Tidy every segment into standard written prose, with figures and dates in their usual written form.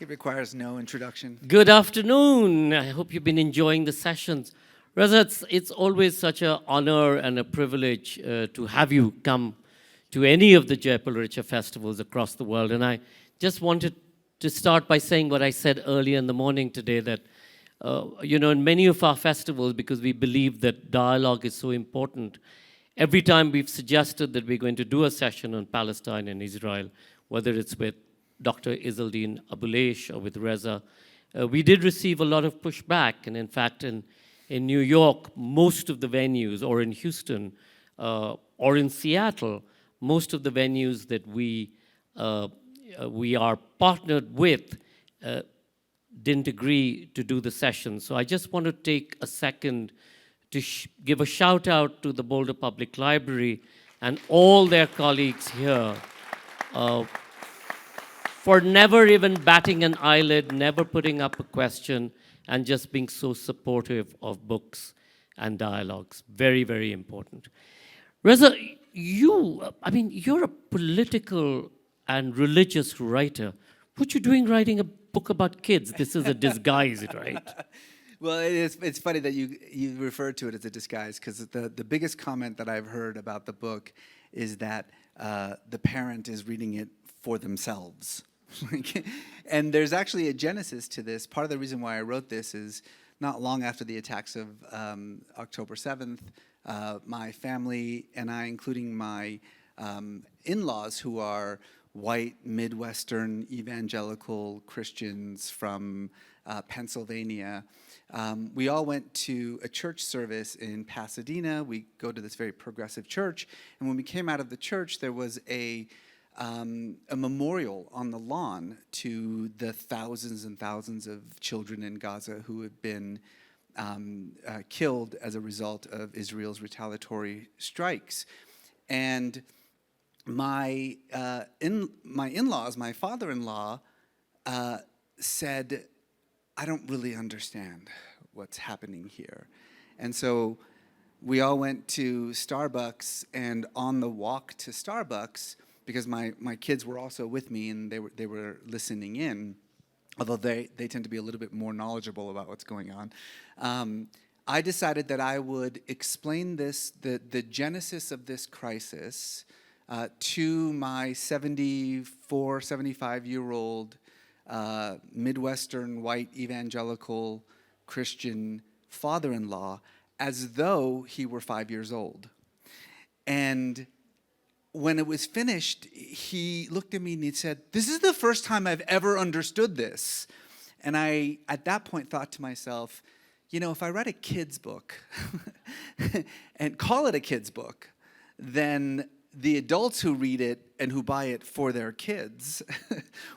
It requires no introduction. Good afternoon. I hope you've been enjoying the sessions. Reza, it's always such an honor and a privilege to have you come to any of the Jaipur Literature festivals across the world. And I just wanted to start by saying what I said earlier in the morning today, that in many of our festivals, because we believe that dialogue is so important, every time we've suggested that we're going to do a session on Palestine and Israel, whether it's with Dr. Izzeldin Abuleish or with Reza, we did receive a lot of pushback. And in fact, in New York, most of the venues, or in Houston, or in Seattle, most of the venues that we are partnered with didn't agree to do the session. So I just want to take a second to give a shout out to the Boulder Public Library and all their colleagues here for never even batting an eyelid, never putting up a question, and just being so supportive of books and dialogues. Very, very important. Reza, you're a political and religious writer. What you doing writing a book about kids? This is a disguise, right? Well, it's funny that you refer to it as a disguise, because the biggest comment that I've heard about the book is that the parent is reading it for themselves. And there's actually a genesis to this. Part of the reason why I wrote this is not long after the attacks of October 7th, my family and I, including my in-laws, who are white, Midwestern, evangelical Christians from Pennsylvania, we all went to a church service in Pasadena. We go to this very progressive church, and when we came out of the church, there was a memorial on the lawn to the thousands and thousands of children in Gaza who had been killed as a result of Israel's retaliatory strikes. And my in-laws, my father-in-law, said, I don't really understand what's happening here. And so we all went to Starbucks, and on the walk to Starbucks, because my kids were also with me and they were listening in, although they tend to be a little bit more knowledgeable about what's going on, I decided that I would explain the genesis of this crisis to my 74, 75-year-old Midwestern white evangelical Christian father-in-law as though he were 5 years old. And when it was finished, he looked at me and he said, "This is the first time I've ever understood this." And I, at that point, thought to myself, if I write a kid's book and call it a kid's book, then the adults who read it and who buy it for their kids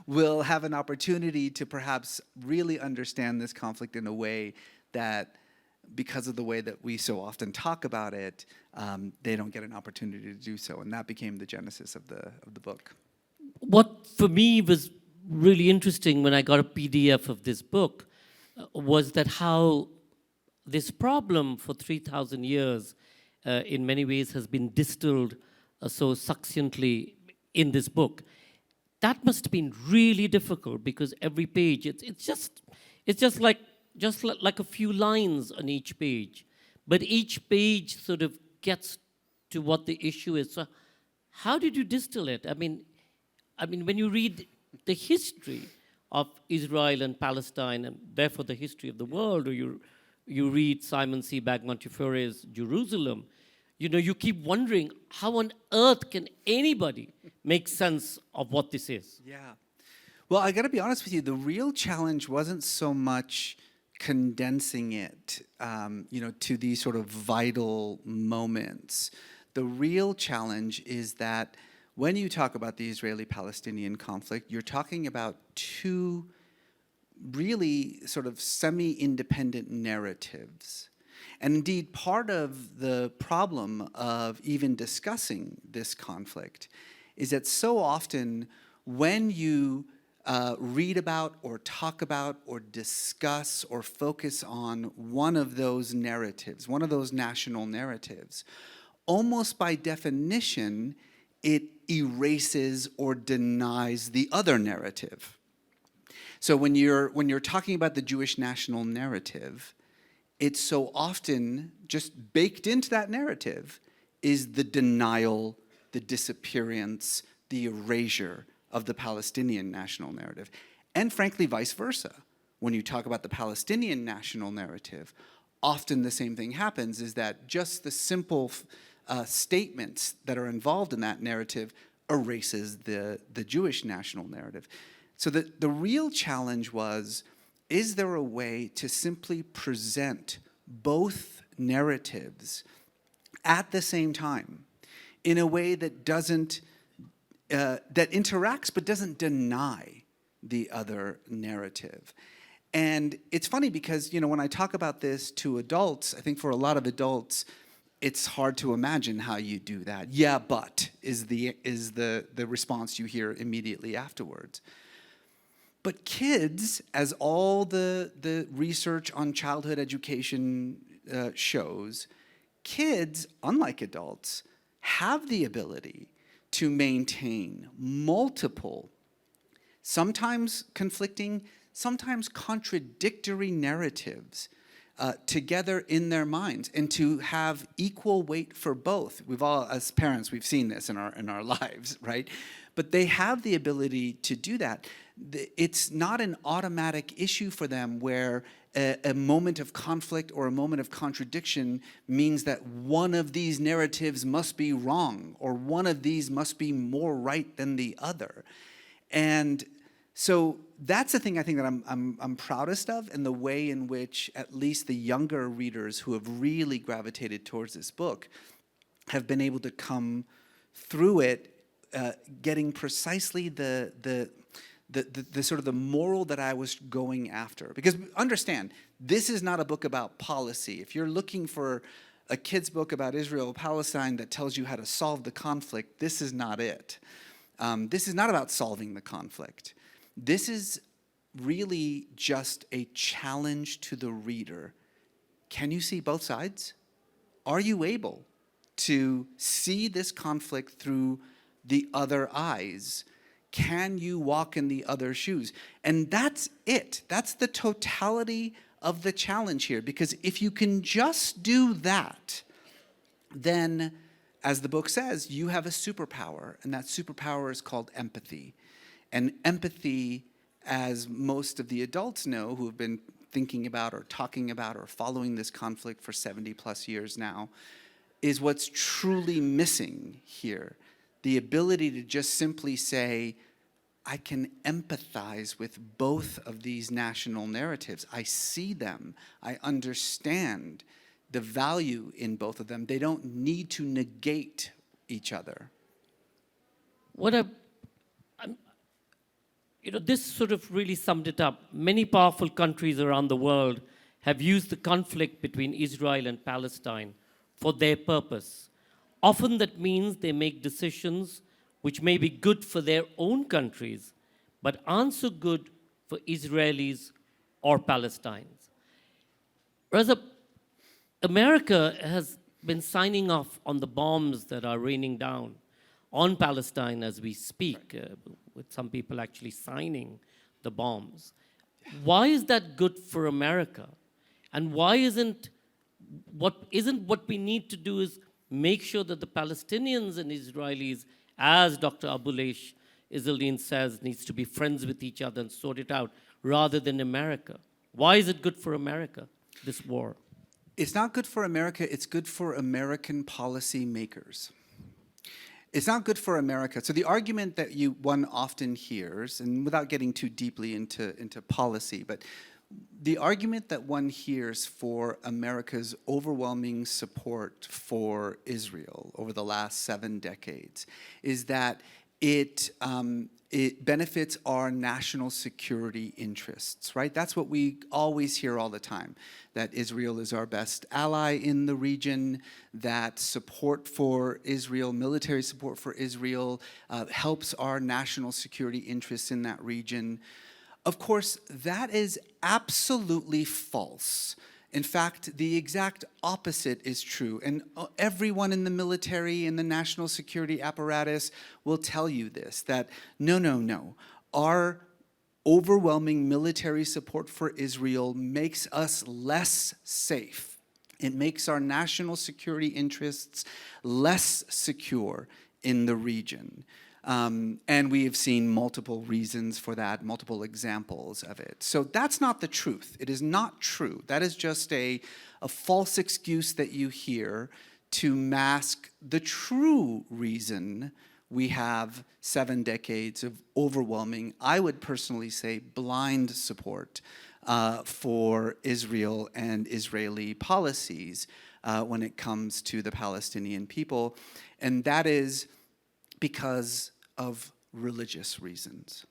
will have an opportunity to perhaps really understand this conflict in a way that, because of the way that we so often talk about it, they don't get an opportunity to do so. And that became the genesis of the book. What for me was really interesting when I got a PDF of this book was that how this problem for 3,000 years in many ways has been distilled so succinctly in this book. That must have been really difficult, because every page, it's just like a few lines on each page, but each page sort of gets to what the issue is. So how did you distill it? I mean, when you read the history of Israel and Palestine, and therefore the history of the world, or you read Simon Sebag Montefiore's Jerusalem, you keep wondering, how on earth can anybody make sense of what this is? Yeah. Well, I got to be honest with you, the real challenge wasn't so much condensing it, to these sort of vital moments. The real challenge is that when you talk about the Israeli-Palestinian conflict, you're talking about two really sort of semi-independent narratives. And indeed, part of the problem of even discussing this conflict is that so often when you read about or talk about or discuss or focus on one of those narratives, one of those national narratives, almost by definition, it erases or denies the other narrative. So when you're talking about the Jewish national narrative, it's so often just baked into that narrative is the denial, the disappearance, the erasure of the Palestinian national narrative. And frankly, vice versa. When you talk about the Palestinian national narrative, often the same thing happens, is that just the simple statements that are involved in that narrative erases the Jewish national narrative. So the real challenge was, is there a way to simply present both narratives at the same time in a way that doesn't, that interacts but doesn't deny the other narrative? And it's funny because, when I talk about this to adults, I think for a lot of adults, it's hard to imagine how you do that. Yeah, but is the response you hear immediately afterwards. But kids, as all the research on childhood education shows, kids, unlike adults, have the ability to maintain multiple, sometimes conflicting, sometimes contradictory narratives together in their minds, and to have equal weight for both. We've all, as parents, we've seen this in our lives, right? But they have the ability to do that. It's not an automatic issue for them where a moment of conflict or a moment of contradiction means that one of these narratives must be wrong, or one of these must be more right than the other. And so that's the thing I think that I'm proudest of, and the way in which at least the younger readers who have really gravitated towards this book have been able to come through it, getting precisely the sort of the moral that I was going after. Because understand, this is not a book about policy. If you're looking for a kid's book about Israel, Palestine that tells you how to solve the conflict, this is not it. This is not about solving the conflict. This is really just a challenge to the reader. Can you see both sides? Are you able to see this conflict through the other eyes? Can you walk in the other shoes? And that's it. That's the totality of the challenge here. Because if you can just do that, then, as the book says, you have a superpower. And that superpower is called empathy. And empathy, as most of the adults know who have been thinking about or talking about or following this conflict for 70 plus years now, is what's truly missing here. The ability to just simply say, I can empathize with both of these national narratives. I see them. I understand the value in both of them. They don't need to negate each other. This sort of really summed it up. Many powerful countries around the world have used the conflict between Israel and Palestine for their purpose. Often that means they make decisions which may be good for their own countries, but aren't so good for Israelis or Palestinians. Reza, America has been signing off on the bombs that are raining down on Palestine as we speak, with some people actually signing the bombs. Why is that good for America? And why isn't what we need to do is make sure that the Palestinians and Israelis, as Dr. Abuleish Izzaldin says, needs to be friends with each other and sort it out, rather than America? Why is it good for America, this war? It's not good for America, it's good for American policy makers. It's not good for America. So the argument that one often hears, and without getting too deeply into policy, but the argument that one hears for America's overwhelming support for Israel over the last 7 decades is that it benefits our national security interests, right? That's what we always hear all the time, that Israel is our best ally in the region, that support for Israel, military support for Israel, helps our national security interests in that region. Of course, that is absolutely false. In fact, the exact opposite is true. And everyone in the military and the national security apparatus will tell you this, that no. Our overwhelming military support for Israel makes us less safe. It makes our national security interests less secure in the region. And we have seen multiple reasons for that, multiple examples of it. So that's not the truth. It is not true. That is just a false excuse that you hear to mask the true reason we have 7 decades of overwhelming, I would personally say, blind support for Israel and Israeli policies when it comes to the Palestinian people. And that is because of religious reasons.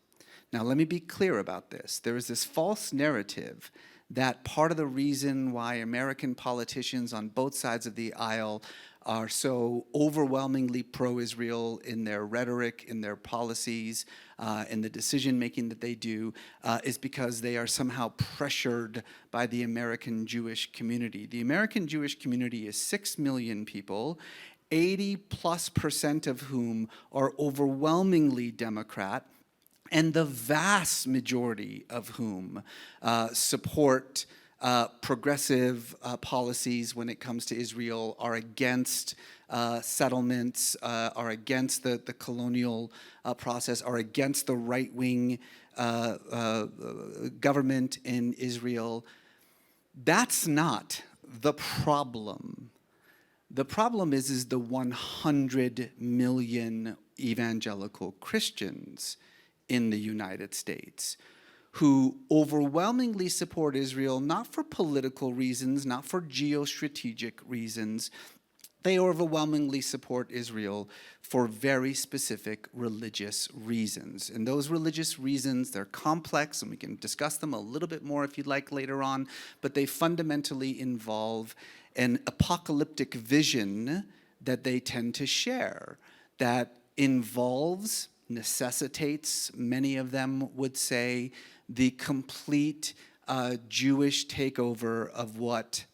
Now, let me be clear about this. There is this false narrative that part of the reason why American politicians on both sides of the aisle are so overwhelmingly pro-Israel in their rhetoric, in their policies, in the decision-making that they do, is because they are somehow pressured by the American Jewish community. The American Jewish community is 6 million people, 80+% of whom are overwhelmingly Democrat, and the vast majority of whom support progressive policies when it comes to Israel, are against settlements, are against the colonial process, are against the right-wing government in Israel. That's not the problem. The problem is the 100 million evangelical Christians in the United States who overwhelmingly support Israel, not for political reasons, not for geostrategic reasons. They overwhelmingly support Israel for very specific religious reasons. And those religious reasons, they're complex, and we can discuss them a little bit more if you'd like later on, but they fundamentally involve an apocalyptic vision that they tend to share that involves, necessitates, many of them would say, the complete Jewish takeover of what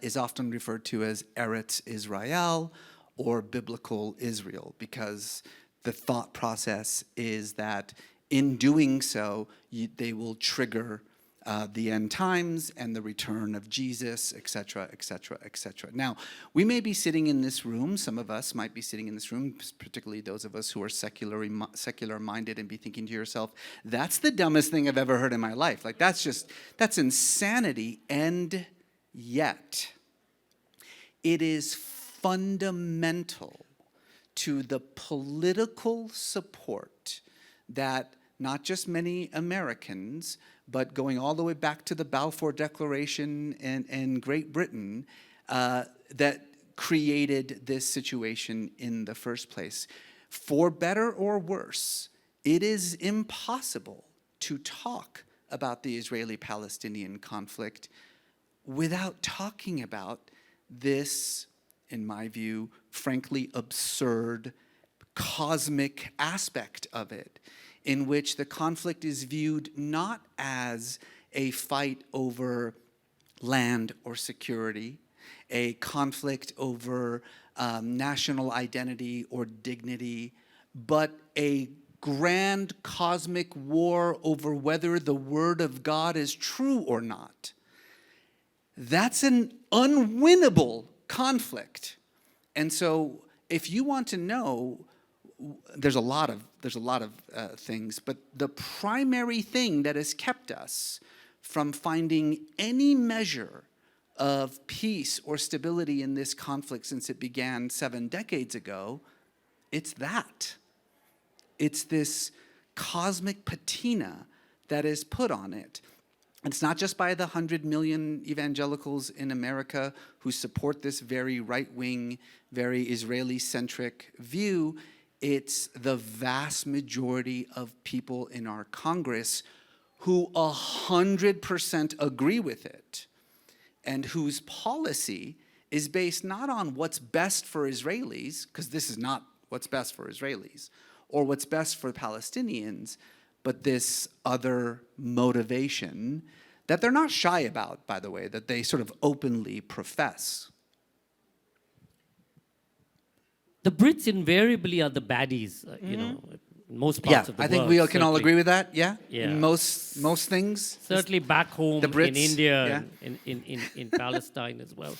is often referred to as Eretz Israel or biblical Israel, because the thought process is that in doing so, they will trigger the end times and the return of Jesus, et cetera, et cetera, et cetera. Now, we may be sitting in this room, some of us might be sitting in this room, particularly those of us who are secular-minded, and be thinking to yourself, that's the dumbest thing I've ever heard in my life. Like, that's insanity. And yet, it is fundamental to the political support that not just many Americans, but going all the way back to the Balfour Declaration in Great Britain, that created this situation in the first place. For better or worse, it is impossible to talk about the Israeli-Palestinian conflict without talking about this, in my view, frankly absurd cosmic aspect of it, in which the conflict is viewed not as a fight over land or security, a conflict over national identity or dignity, but a grand cosmic war over whether the word of God is true or not. That's an unwinnable conflict. And so if you want to know, there's a lot of things, but the primary thing that has kept us from finding any measure of peace or stability in this conflict since it began 7 decades ago, it's that. It's this cosmic patina that is put on it. It's not just by the 100 million evangelicals in America who support this very right-wing, very Israeli-centric view. It's the vast majority of people in our Congress who 100% agree with it, and whose policy is based not on what's best for Israelis, because this is not what's best for Israelis, or what's best for Palestinians, but this other motivation that they're not shy about, by the way, that they sort of openly profess. The Brits invariably are the baddies, you know. most Yeah, parts of the I world. think we all can all certainly. agree with that. Yeah, Yeah. Most things. Certainly back home The Brits, in India yeah. and in Palestine as well.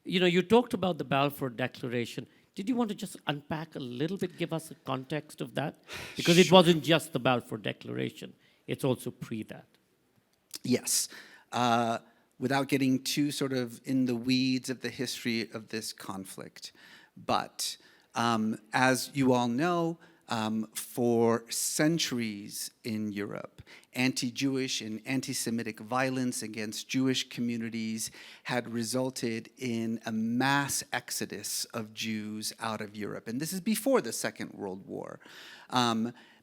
You know, you talked about the Balfour Declaration. Did you want to just unpack a little bit, give us a context of that? Because it wasn't just the Balfour Declaration, it's also pre that. Yes. Without getting too sort of in the weeds of the history of this conflict. But as you all know, for centuries in Europe, anti-Jewish and anti-Semitic violence against Jewish communities had resulted in a mass exodus of Jews out of Europe. And this is before the Second World War.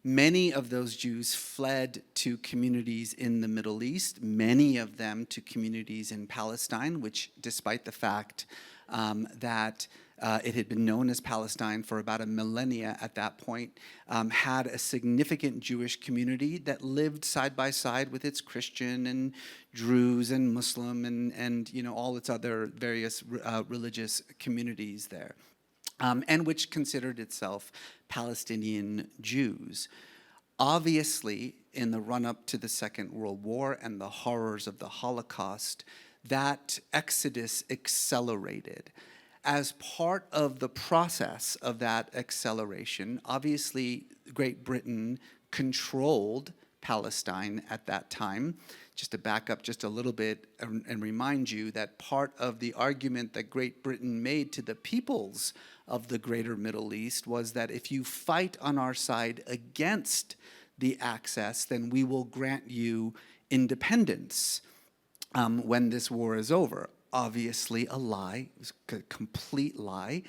Many of those Jews fled to communities in the Middle East, many of them to communities in Palestine, which, despite the fact that it had been known as Palestine for about a millennia at that point, had a significant Jewish community that lived side by side with its Christian and Druze and Muslim and you know, all its other various religious communities there. And which considered itself Palestinian Jews. Obviously, in the run-up to the Second World War and the horrors of the Holocaust, that exodus accelerated. As part of the process of that acceleration, obviously, Great Britain controlled Palestine at that time. Just to back up just a little bit and remind you that part of the argument that Great Britain made to the peoples of the greater Middle East was that if you fight on our side against the access, then we will grant you independence when this war is over. Obviously a lie, it was a complete lie.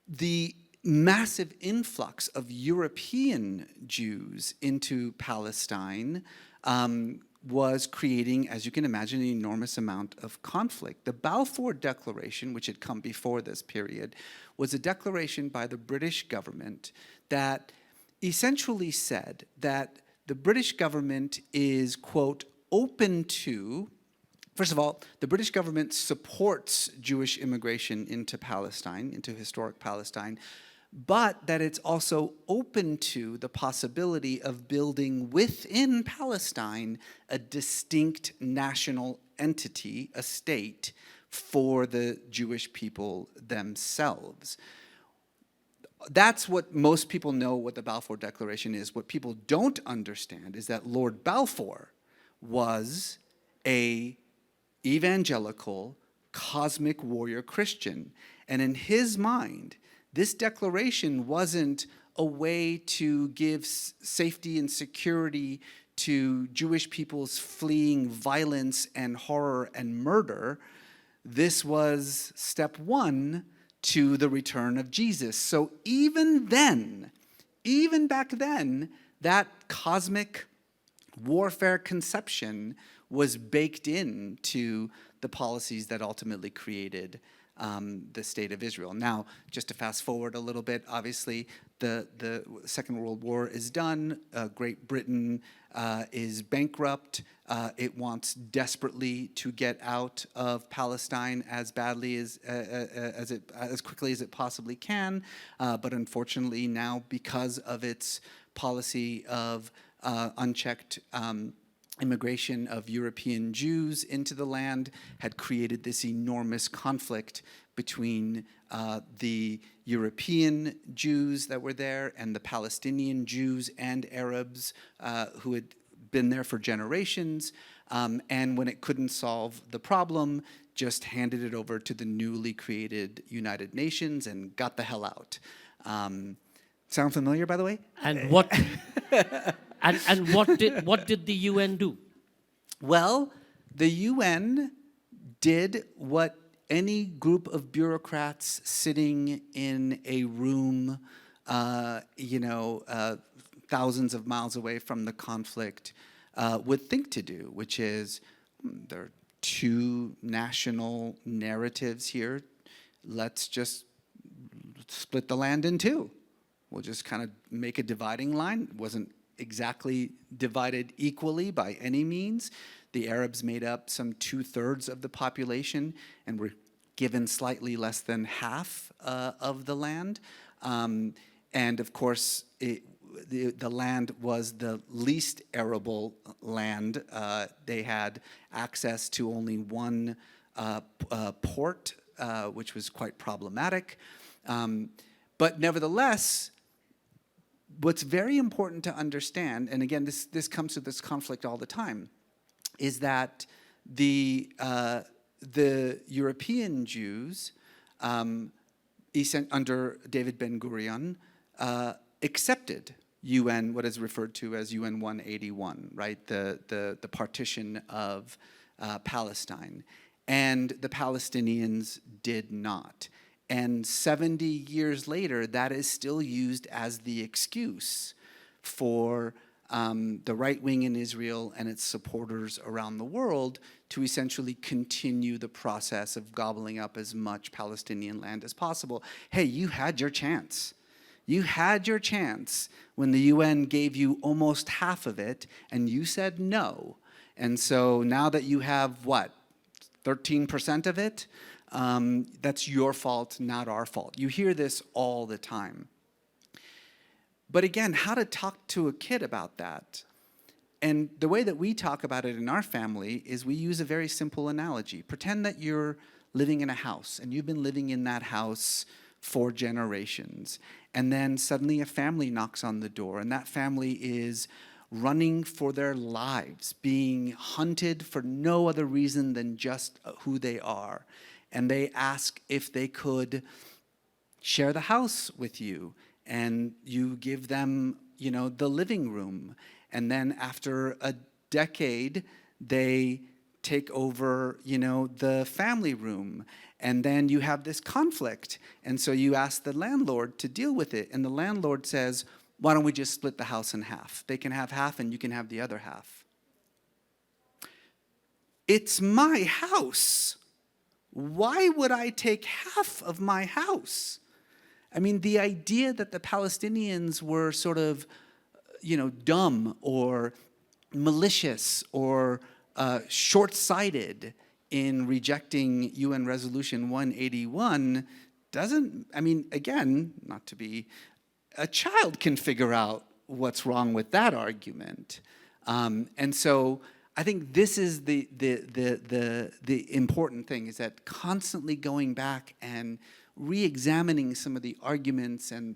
The massive influx of European Jews into Palestine was creating, as you can imagine, an enormous amount of conflict. The Balfour Declaration, which had come before this period, was a declaration by the British government that essentially said that the British government is, quote, open to, first of all, the British government supports Jewish immigration into Palestine, into historic Palestine, but that it's also open to the possibility of building within Palestine a distinct national entity, a state, for the Jewish people themselves. That's what most people know what the Balfour Declaration is. What people don't understand is that Lord Balfour was a evangelical, cosmic warrior Christian. And in his mind, this declaration wasn't a way to give safety and security to Jewish peoples fleeing violence and horror and murder. This was step one to the return of Jesus. So even then, even back then, that cosmic warfare conception was baked into the policies that ultimately created the state of Israel. Now, just to fast forward a little bit, obviously the Second World War is done. Great Britain is bankrupt. It wants desperately to get out of Palestine as badly as quickly as it possibly can. But unfortunately now, because of its policy of unchecked immigration of European Jews into the land, had created this enormous conflict between the European Jews that were there and the Palestinian Jews and Arabs who had been there for generations, and when it couldn't solve the problem, just handed it over to the newly created United Nations and got the hell out. Sound familiar, by the way? And what what did the UN do? Well, the UN did what any group of bureaucrats sitting in a room, thousands of miles away from the conflict would think to do, which is there are two national narratives here. Let's just split the land in two. We'll just kind of make a dividing line. It wasn't exactly divided equally by any means. The Arabs made up some 2/3 of the population and were given slightly less than half of the land. And of course, the land was the least arable land. They had access to only one port, which was quite problematic. But nevertheless, what's very important to understand, and again, this comes to this conflict all the time, is that the European Jews, under David Ben-Gurion, accepted UN, what is referred to as UN 181, right? The partition of Palestine. And the Palestinians did not. And 70 years later, that is still used as the excuse for the right wing in Israel and its supporters around the world to essentially continue the process of gobbling up as much Palestinian land as possible. Hey, you had your chance. You had your chance when the UN gave you almost half of it, and you said no. And so now that you have, 13% of it, that's your fault, not our fault. You hear this all the time. But again, how to talk to a kid about that? And the way that we talk about it in our family is we use a very simple analogy. Pretend that you're living in a house, and you've been living in that house for generations. And then suddenly a family knocks on the door, and that family is running for their lives, being hunted for no other reason than just who they are. And they ask if they could share the house with you, and you give them, the living room. And then after a decade, they take over, the family room. And then you have this conflict. And so you ask the landlord to deal with it. And the landlord says, why don't we just split the house in half? They can have half and you can have the other half. It's my house. Why would I take half of my house? I mean, the idea that the Palestinians were sort of, dumb or malicious or short-sighted in rejecting UN Resolution 181 again, not to be, a child can figure out what's wrong with that argument. And so I think this is the important thing, is that constantly going back and re-examining some of the arguments and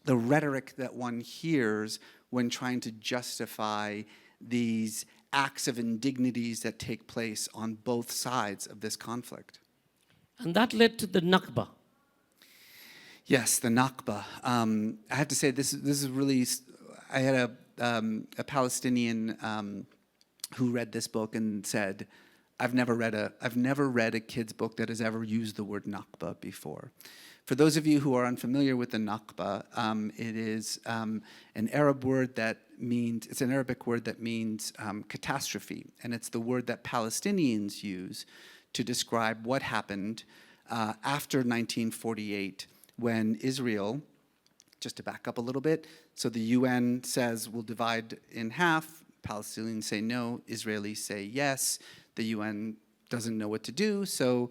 the rhetoric that one hears when trying to justify these acts of indignities that take place on both sides of this conflict. And that led to the Nakba. Yes, the Nakba. I have to say, this is really. I had a Palestinian who read this book and said, "I've never read a kid's book that has ever used the word Nakba before." For those of you who are unfamiliar with the Nakba, it is an Arab word that means, it's an Arabic word that means catastrophe, and it's the word that Palestinians use to describe what happened after 1948, when Israel, just to back up a little bit, so the UN says we'll divide in half, Palestinians say no, Israelis say yes, the UN doesn't know what to do, so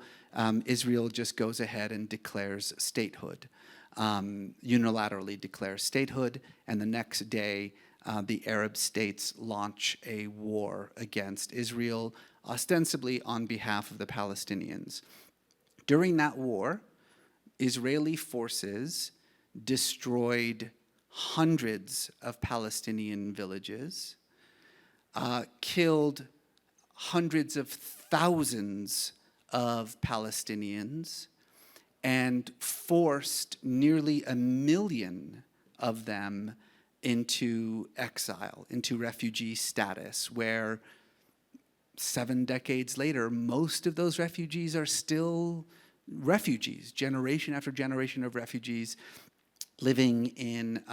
Israel just goes ahead and declares statehood, unilaterally declares statehood, and the next day the Arab states launch a war against Israel, ostensibly on behalf of the Palestinians. During that war, Israeli forces destroyed hundreds of Palestinian villages, killed hundreds of thousands of Palestinians, and forced nearly 1 million of them into exile, into refugee status, where 7 decades later, most of those refugees are still refugees, generation after generation of refugees living in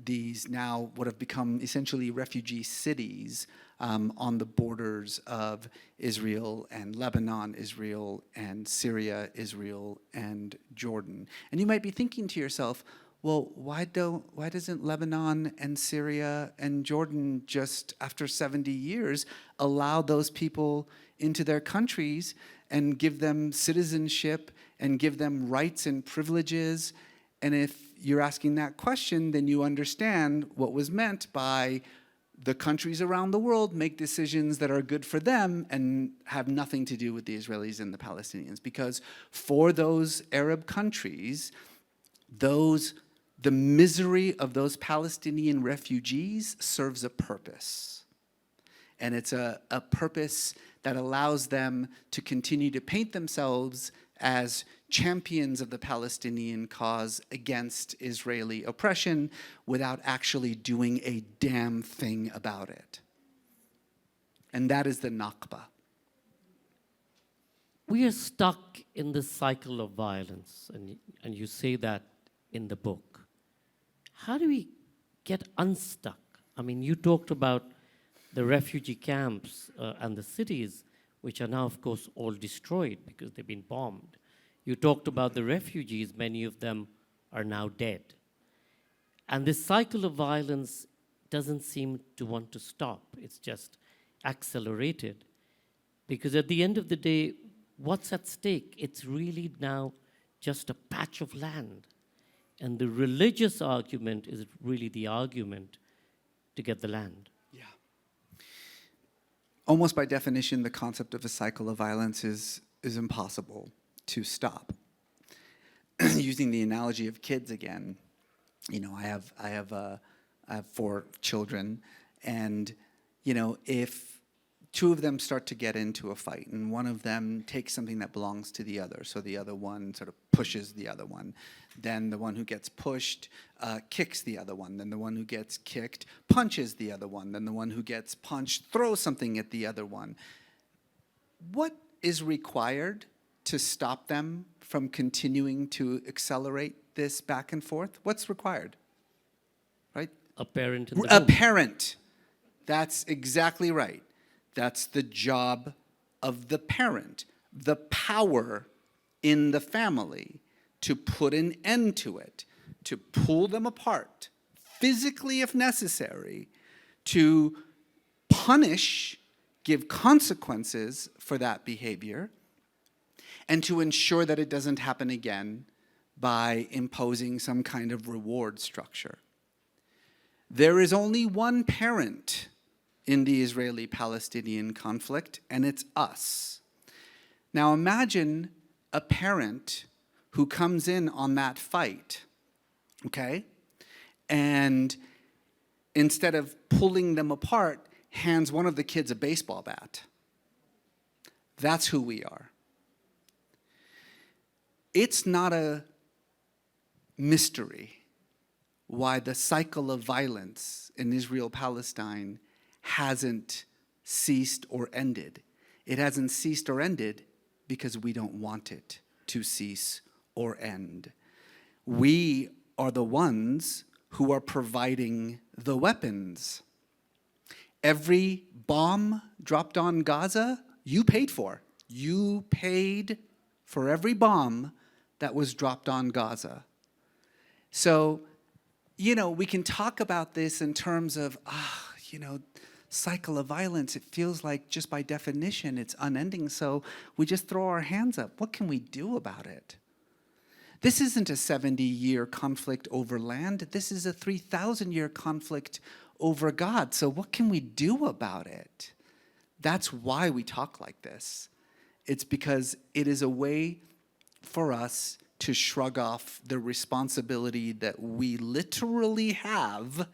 these now what have become essentially refugee cities on the borders of Israel and Lebanon, Israel and Syria, Israel and Jordan. And you might be thinking to yourself, well, why doesn't Lebanon and Syria and Jordan just after 70 years allow those people into their countries and give them citizenship and give them rights and privileges. And if you're asking that question, then you understand what was meant by the countries around the world make decisions that are good for them and have nothing to do with the Israelis and the Palestinians. Because for those Arab countries, the misery of those Palestinian refugees serves a purpose. And it's a purpose that allows them to continue to paint themselves as champions of the Palestinian cause against Israeli oppression without actually doing a damn thing about it. And that is the Nakba. We are stuck in this cycle of violence, and you say that in the book. How do we get unstuck? I mean, you talked about the refugee camps and the cities, which are now, of course, all destroyed because they've been bombed. You talked about the refugees, many of them are now dead. And this cycle of violence doesn't seem to want to stop. It's just accelerated. Because at the end of the day, what's at stake? It's really now just a patch of land. And the religious argument is really the argument to get the land. Yeah. Almost by definition, the concept of a cycle of violence is impossible to stop. Using the analogy of kids again, you know, I have 4 children, and you know, if 2 of them start to get into a fight, and one of them takes something that belongs to the other, so the other one sort of pushes the other one, then the one who gets pushed kicks the other one, then the one who gets kicked punches the other one, then the one who gets punched throws something at the other one. What is required to stop them from continuing to accelerate this back and forth? What's required? Right? A parent in the A home. parent. That's exactly right. That's the job of the parent, the power in the family to put an end to it, to pull them apart, physically if necessary, to punish, give consequences for that behavior, and to ensure that it doesn't happen again by imposing some kind of reward structure. There is only one parent in the Israeli-Palestinian conflict, and it's us. Now imagine a parent who comes in on that fight, okay? And instead of pulling them apart, hands one of the kids a baseball bat. That's who we are. It's not a mystery why the cycle of violence in Israel-Palestine hasn't ceased or ended. It hasn't ceased or ended because we don't want it to cease or end. We are the ones who are providing the weapons. Every bomb dropped on Gaza, you paid for. You paid for every bomb that was dropped on Gaza. So, you know, we can talk about this in terms of, you know, cycle of violence. It feels like just by definition it's unending, so we just throw our hands up. What can we do about it? This isn't a 70-year conflict over land. This is a 3,000-year conflict over God. So what can we do about it? That's why we talk like this. It's because it is a way for us to shrug off the responsibility that we literally have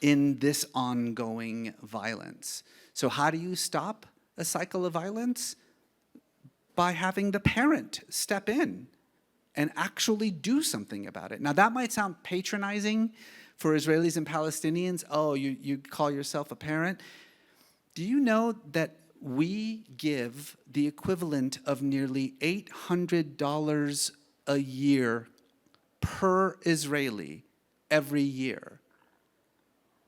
in this ongoing violence. So how do you stop a cycle of violence? By having the parent step in and actually do something about it. Now that might sound patronizing for Israelis and Palestinians. Oh, you call yourself a parent? Do you know that we give the equivalent of nearly $800 a year per Israeli every year?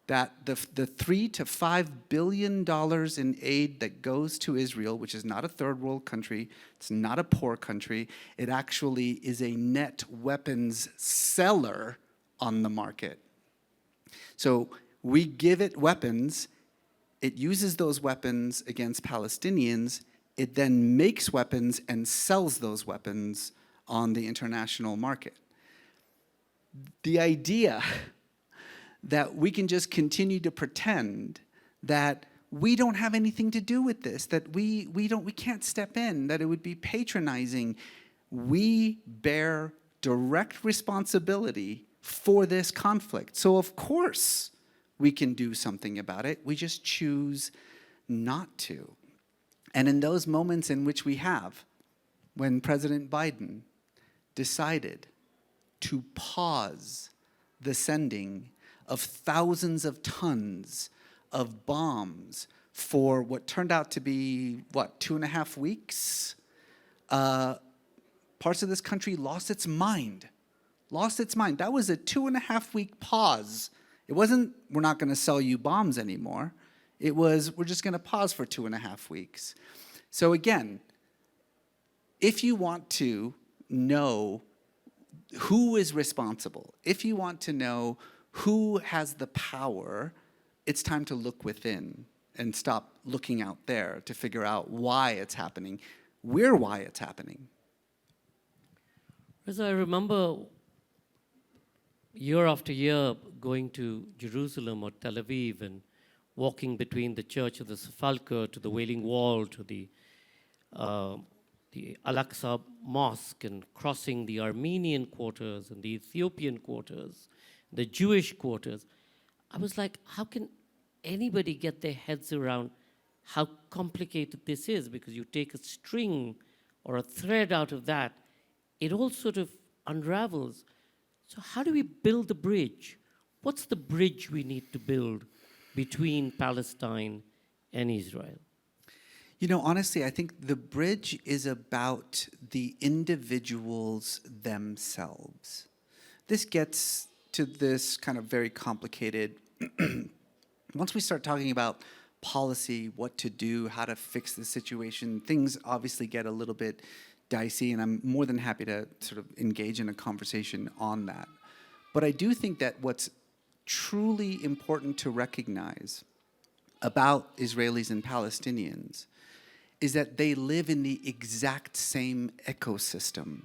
That the $3 to $5 billion in aid that goes to Israel, which is not a third world country, it's not a poor country, it actually is a net weapons seller on the market. So we give it weapons, it uses those weapons against Palestinians, it then makes weapons and sells those weapons on the international market. The idea that we can just continue to pretend that we don't have anything to do with this, that we can't step in, that it would be patronizing. We bear direct responsibility for this conflict. So of course we can do something about it. We just choose not to. And in those moments in which we have, when President Biden decided to pause the sending of thousands of tons of bombs for what turned out to be, 2.5 weeks? Parts of this country lost its mind. That was a 2.5-week pause. It wasn't, we're not going to sell you bombs anymore. It was, we're just going to pause for 2.5 weeks. So again, if you want to know who is responsible, if you want to know who has the power, it's time to look within and stop looking out there to figure out why it's happening. We're why it's happening. As I remember year after year going to Jerusalem or Tel Aviv and walking between the Church of the Sepulchre to the Wailing Wall to the Al-Aqsa Mosque and crossing the Armenian quarters and the Ethiopian quarters, the Jewish quarters, I was like, how can anybody get their heads around how complicated this is? Because you take a string or a thread out of that, it all sort of unravels. So how do we build the bridge? What's the bridge we need to build between Palestine and Israel? You know, honestly, I think the bridge is about the individuals themselves. This gets to this kind of very complicated, once we start talking about policy, what to do, how to fix the situation, things obviously get a little bit dicey, and I'm more than happy to sort of engage in a conversation on that. But I do think that what's truly important to recognize about Israelis and Palestinians is that they live in the exact same ecosystem,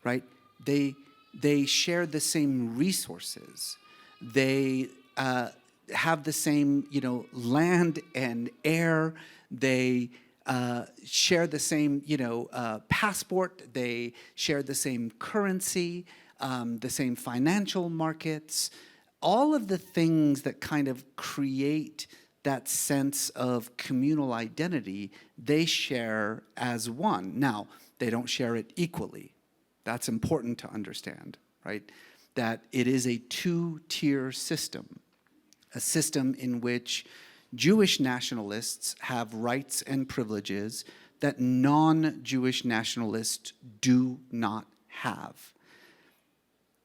right? They share the same resources. They have the same, land and air. They share the same, passport. They share the same currency, the same financial markets. All of the things that kind of create that sense of communal identity, they share as one. Now, they don't share it equally. That's important to understand, right? That it is a two-tier system, a system in which Jewish nationalists have rights and privileges that non-Jewish nationalists do not have.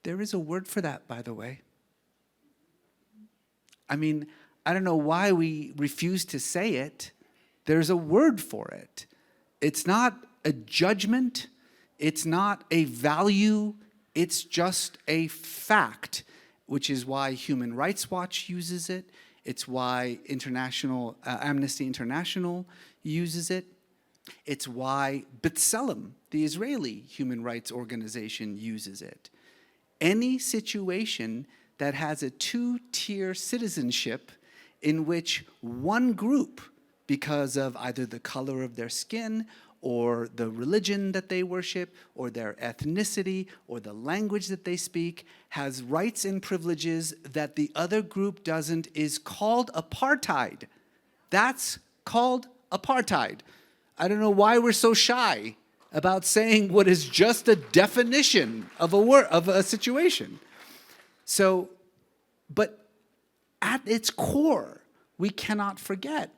There is a word for that, by the way. I mean, I don't know why we refuse to say it. There's a word for it. It's not a judgment. It's not a value. It's just a fact, which is why Human Rights Watch uses it. It's why Amnesty International uses it. It's why B'Tselem, the Israeli human rights organization, uses it. Any situation that has a two-tier citizenship in which one group, because of either the color of their skin or the religion that they worship or their ethnicity or the language that they speak, has rights and privileges that the other group doesn't, is called apartheid. That's called apartheid. I don't know why we're so shy about saying what is just a definition of a situation. So, but at its core, we cannot forget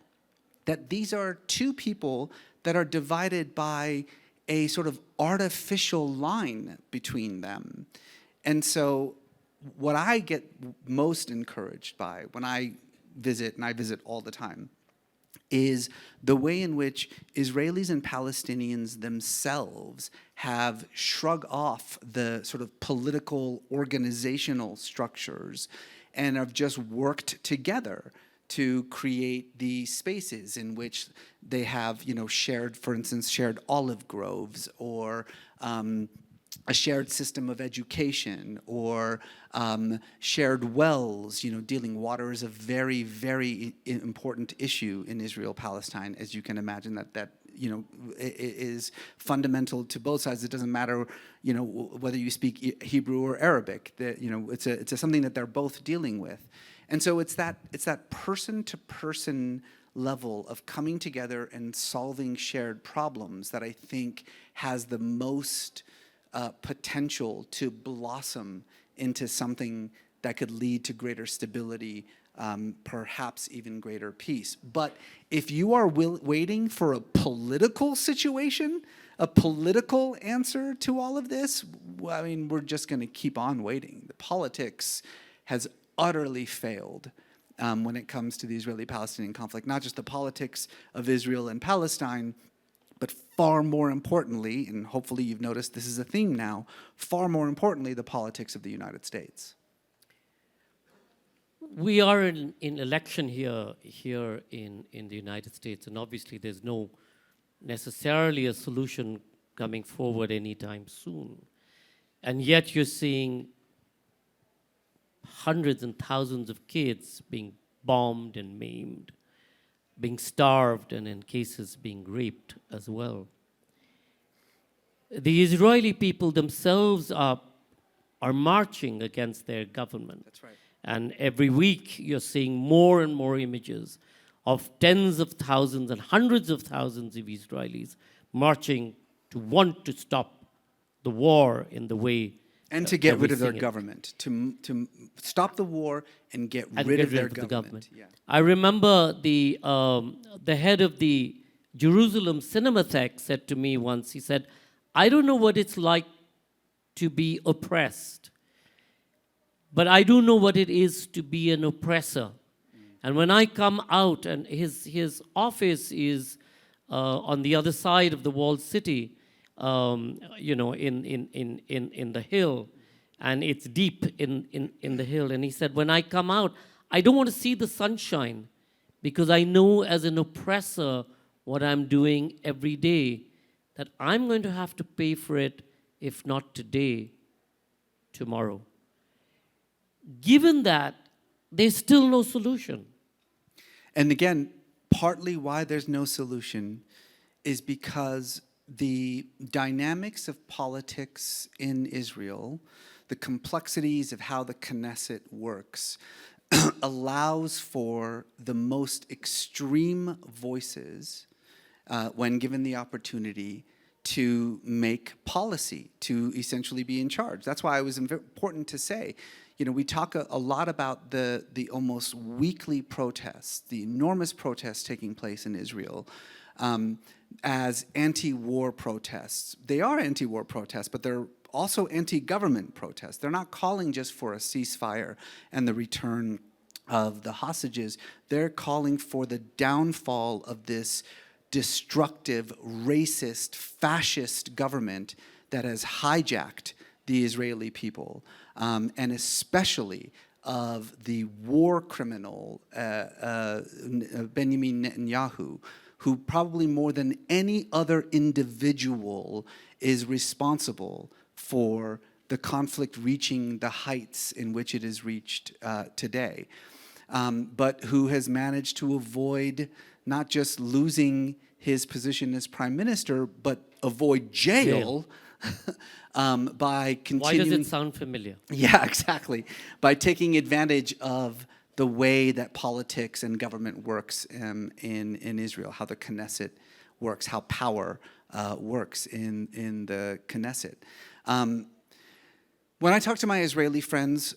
that these are two people that are divided by a sort of artificial line between them. And so what I get most encouraged by when I visit, and I visit all the time, is the way in which Israelis and Palestinians themselves have shrugged off the sort of political organizational structures and have just worked together to create these spaces in which they have, shared, for instance, shared olive groves or, a shared system of education or shared wells. Dealing water is a very, very important issue in Israel-Palestine, as you can imagine. That is fundamental to both sides. It doesn't matter, whether you speak Hebrew or Arabic. It's something that they're both dealing with, and so it's that person-to-person level of coming together and solving shared problems that I think has the most potential to blossom into something that could lead to greater stability, perhaps even greater peace. But if you are waiting for a political situation, a political answer to all of this, I mean, we're just going to keep on waiting. The politics has utterly failed when it comes to the Israeli-Palestinian conflict, not just the politics of Israel and Palestine, but far more importantly, and hopefully you've noticed this is a theme now, far more importantly, the politics of the United States. We are in election here in the United States, and obviously there's no necessarily a solution coming forward anytime soon. And yet you're seeing hundreds and thousands of kids being bombed and maimed, being starved, and in cases being raped as well. The Israeli people themselves are marching against their government. That's right. And every week you're seeing more and more images of tens of thousands and hundreds of thousands of Israelis marching to want to stop the war in the way and to get that we rid of their sing it. government, to stop the war and get rid of their government. Yeah. I remember the head of the Jerusalem Cinematheque said to me once, he said, I don't know what it's like to be oppressed, but I do know what it is to be an oppressor. And when I come out, and his office is on the other side of the walled city, in the hill, and it's deep in the hill. And he said, when I come out, I don't want to see the sunshine, because I know as an oppressor what I'm doing every day, that I'm going to have to pay for it, if not today, tomorrow. Given that, there's still no solution. And again, partly why there's no solution is because the dynamics of politics in Israel, the complexities of how the Knesset works, allows for the most extreme voices, when given the opportunity, to make policy, to essentially be in charge. That's why it was important to say, we talk a lot about the almost weekly protests, the enormous protests taking place in Israel, as anti-war protests. They are anti-war protests, but they're also anti-government protests. They're not calling just for a ceasefire and the return of the hostages. They're calling for the downfall of this destructive, racist, fascist government that has hijacked the Israeli people, and especially of the war criminal Benjamin Netanyahu, who probably more than any other individual is responsible for the conflict reaching the heights in which it is reached today, but who has managed to avoid not just losing his position as prime minister, but avoid jail. By continuing. Why does it sound familiar? Yeah, exactly. By taking advantage of the way that politics and government works in Israel, how the Knesset works, how power works in the Knesset. When I talk to my Israeli friends,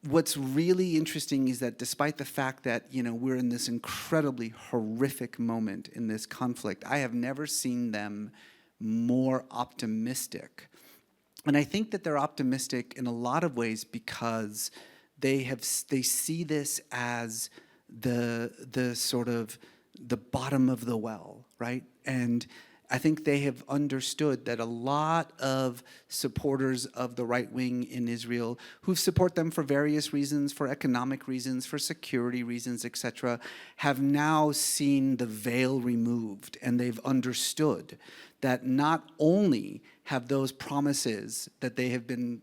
what's really interesting is that despite the fact that, we're in this incredibly horrific moment in this conflict, I have never seen them more optimistic. And I think that they're optimistic in a lot of ways because they see this as the sort of the bottom of the well, right? And I think they have understood that a lot of supporters of the right wing in Israel, who support them for various reasons, for economic reasons, for security reasons, etc., have now seen the veil removed, and they've understood that not only have those promises that they have been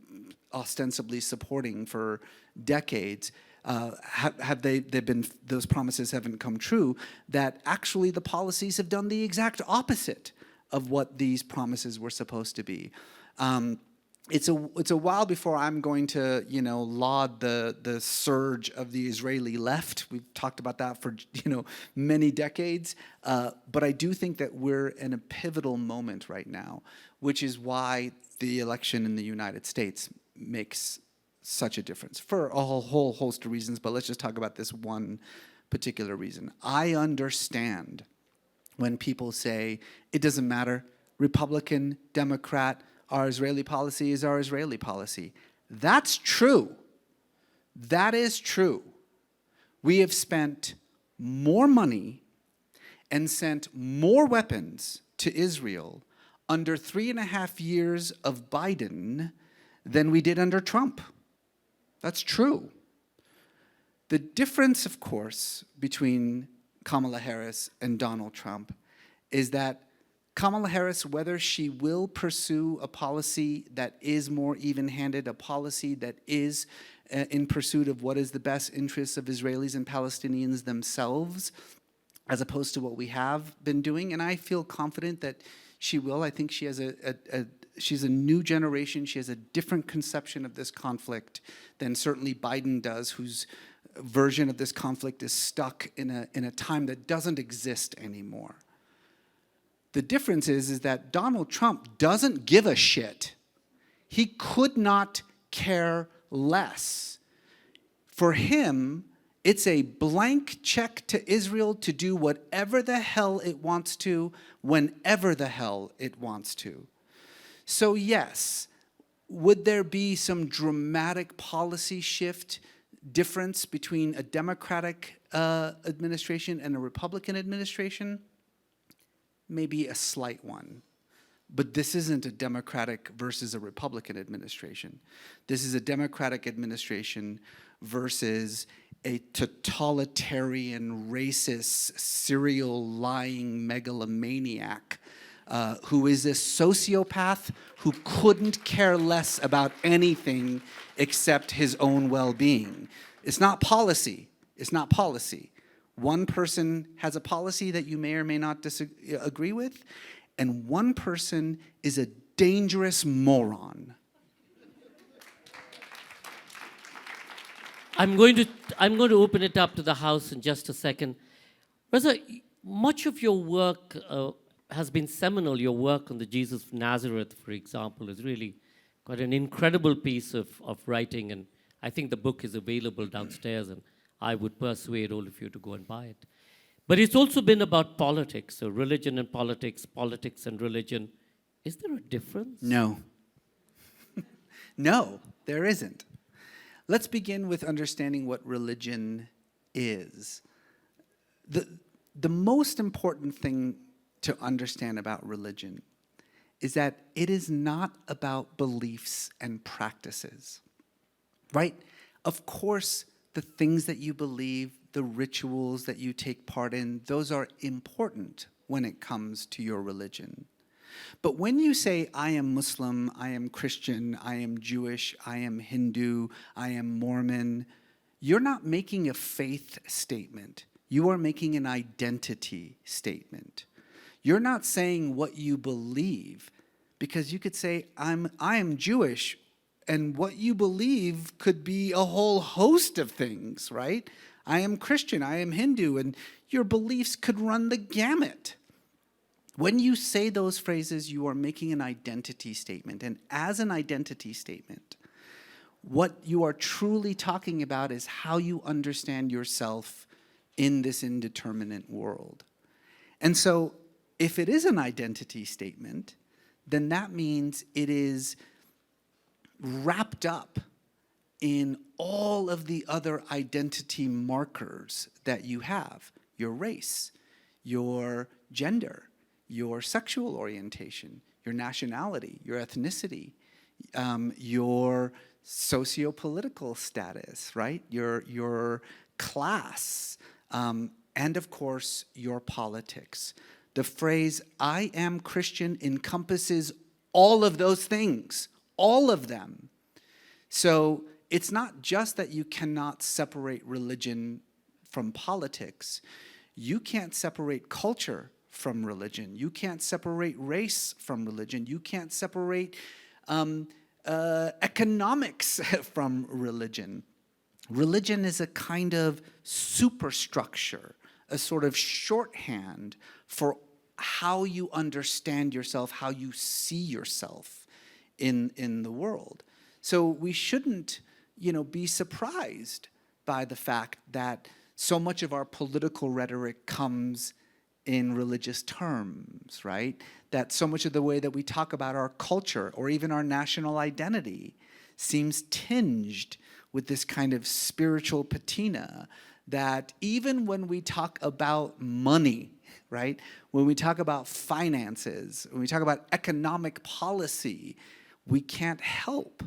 ostensibly supporting for decades, they've been, those promises haven't come true, that actually the policies have done the exact opposite of what these promises were supposed to be. It's a while before I'm going to, laud the surge of the Israeli left. We've talked about that for, many decades. But I do think that we're in a pivotal moment right now, which is why the election in the United States makes such a difference for a whole host of reasons. But let's just talk about this one particular reason. I understand when people say, it doesn't matter, Republican, Democrat, our Israeli policy is our Israeli policy. That's true. That is true. We have spent more money and sent more weapons to Israel under 3.5 years of Biden than we did under Trump. That's true. The difference, of course, between Kamala Harris and Donald Trump is that Kamala Harris, whether she will pursue a policy that is more even-handed, a policy that is in pursuit of what is the best interests of Israelis and Palestinians themselves, as opposed to what we have been doing, and I feel confident that she will. I think she has she's a new generation. She has a different conception of this conflict than certainly Biden does, whose version of this conflict is stuck in a time that doesn't exist anymore. The difference is that Donald Trump doesn't give a shit. He could not care less. For him, it's a blank check to Israel to do whatever the hell it wants to, whenever the hell it wants to. So yes, would there be some dramatic policy shift difference between a Democratic administration and a Republican administration? Maybe a slight one. But this isn't a Democratic versus a Republican administration. This is a Democratic administration versus a totalitarian, racist, serial lying megalomaniac who is a sociopath who couldn't care less about anything except his own well-being. It's not policy. It's not policy. One person has a policy that you may or may not agree with, and one person is a dangerous moron. I'm going to open it up to the House in just a second. Reza, much of your work has been seminal. Your work on the Jesus of Nazareth, for example, is really quite an incredible piece of writing, and I think the book is available downstairs, and I would persuade all of you to go and buy it. But it's also been about politics, so religion and politics, politics and religion. Is there a difference? No. No, there isn't. Let's begin with understanding what religion is. The most important thing to understand about religion is that it is not about beliefs and practices, right? Of course, the things that you believe, the rituals that you take part in, those are important when it comes to your religion. But when you say, I am Muslim, I am Christian, I am Jewish, I am Hindu, I am Mormon, you're not making a faith statement. You are making an identity statement. You're not saying what you believe, because you could say, I am Jewish, and what you believe could be a whole host of things, right? I am Christian, I am Hindu, and your beliefs could run the gamut. When you say those phrases, you are making an identity statement. And as an identity statement, what you are truly talking about is how you understand yourself in this indeterminate world. And so if it is an identity statement, then that means it is wrapped up in all of the other identity markers that you have: your race, your gender, your sexual orientation, your nationality, your ethnicity, your socio-political status, right? Your class, and of course, your politics. The phrase, I am Christian, encompasses all of those things, all of them. So it's not just that you cannot separate religion from politics. You can't separate culture from religion. You can't separate race from religion. You can't separate economics from religion. Religion is a kind of superstructure, a sort of shorthand for how you understand yourself, how you see yourself in the world. So we shouldn't, be surprised by the fact that so much of our political rhetoric comes in religious terms, right? That so much of the way that we talk about our culture or even our national identity seems tinged with this kind of spiritual patina, that even when we talk about money, right? When we talk about finances, when we talk about economic policy, we can't help